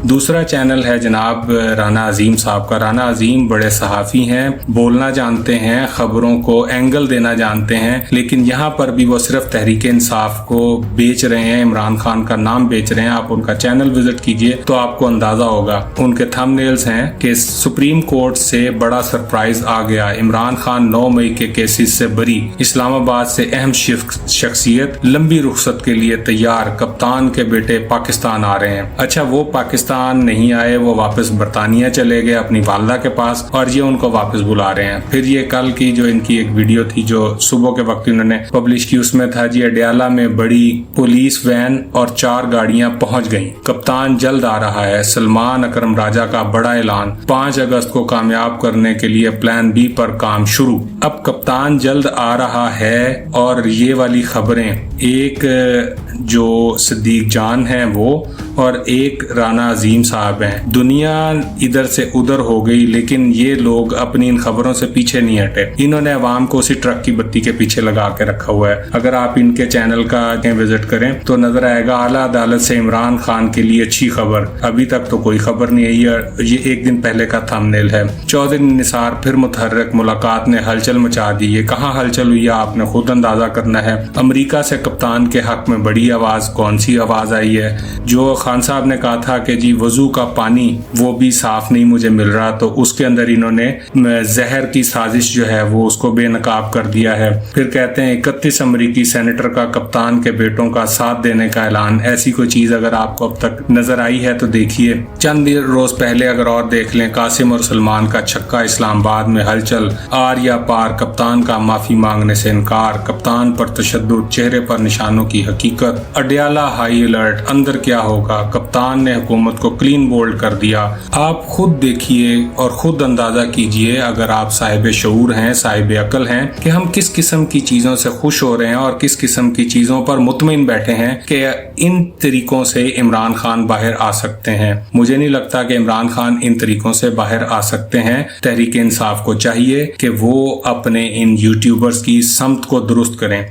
دوسرا چینل ہے جناب رانا عظیم صاحب کا۔ رانا عظیم بڑے صحافی ہیں، بولنا جانتے ہیں، خبروں کو اینگل دینا جانتے ہیں، لیکن یہاں پر بھی وہ صرف تحریک انصاف کو بیچ رہے ہیں، عمران خان کا نام بیچ رہے ہیں۔ آپ ان کا چینل وزٹ کیجئے تو آپ کو اندازہ ہوگا۔ ان کے تھم نیلز ہیں کہ سپریم کورٹ سے بڑا سرپرائز آ گیا، عمران خان 9 مئی کے کیسز سے بری، اسلام آباد سے اہم شخصیت لمبی رخصت کے لیے تیار، کپتان کے بیٹے پاکستان آ رہے ہیں۔ اچھا، وہ پاکستان نہیں آئے، وہ واپس برطانیہ چلے گئے اپنی والدہ کے پاس، اور یہ ان کو واپس بلا رہے ہیں۔ پھر یہ کل کی جو ان کی ایک ویڈیو تھی جو صبح کے وقت انہوں نے پبلش کی، اس میں تھا جی اڈیالہ میں بڑی پولیس وین اور 4 گاڑیاں پہنچ گئیں، کپتان جلد آ رہا ہے، سلمان اکرم راجہ کا بڑا اعلان، 5 اگست کو کامیاب کرنے کے لیے پلان بی پر کام شروع۔ اب کپتان جلد آ رہا ہے اور یہ والی خبریں، ایک جو صدیق جان ہیں وہ، اور ایک رانا عظیم صاحب ہیں، دنیا ادھر سے ادھر ہو گئی، لیکن یہ لوگ اپنی ان خبروں سے پیچھے نہیں ہٹے۔ انہوں نے عوام کو اسی ٹرک کی بتی کے پیچھے لگا کے رکھا ہوا ہے۔ اگر آپ ان کے چینل کا وزٹ کریں تو نظر آئے گا اعلیٰ عدالت سے عمران خان کے لیے اچھی خبر، ابھی تک تو کوئی خبر نہیں آئی ہے، یہ ایک دن پہلے کا تھم نیل ہے۔ چودھری نثار پھر متحرک، ملاقات نے ہلچل مچا دی۔ یہ کہاں ہلچل ہوئی ہے آپ نے خود اندازہ کرنا ہے۔ امریکہ سے کپتان کے حق میں بڑی آواز، کون سی آواز آئی ہے؟ جو خان صاحب نے کہا تھا کہ جی وضو کا پانی وہ بھی صاف نہیں مجھے مل رہا، تو اس کے اندر انہوں نے زہر کی سازش جو ہے وہ اس کو بے نقاب کر دیا ہے۔ پھر کہتے ہیں 31 امریکی سینیٹر کا کپتان کے بیٹوں کا ساتھ دینے کا اعلان۔ ایسی کوئی چیز اگر آپ کو اب تک نظر آئی ہے تو دیکھیے۔ چند روز پہلے اگر اور دیکھ لیں، قاسم اور سلمان کا چھکا، اسلام آباد میں ہلچل، آر یا پار، کپتان کا معافی مانگنے سے انکار، کپتان پر تشدد، چہرے پر نشانوں کی حقیقت، اڈیالہ ہائی الرٹ، اندر کیا ہوگا، کپتان نے حکومت کو کلین بولڈ کر دیا۔ آپ خود دیکھیے اور خود اندازہ کیجئے، اگر آپ صاحب شعور ہیں، صاحب عقل ہیں، کہ ہم کس قسم کی چیزوں سے خوش ہو رہے ہیں اور کس قسم کی چیزوں پر مطمئن بیٹھے ہیں کہ ان طریقوں سے عمران خان باہر آ سکتے ہیں۔ مجھے نہیں لگتا کہ عمران خان ان طریقوں سے باہر آ سکتے ہیں۔ تحریک انصاف کو چاہیے کہ وہ اپنے ان یوٹیوبرز کی سمت کو درست کریں۔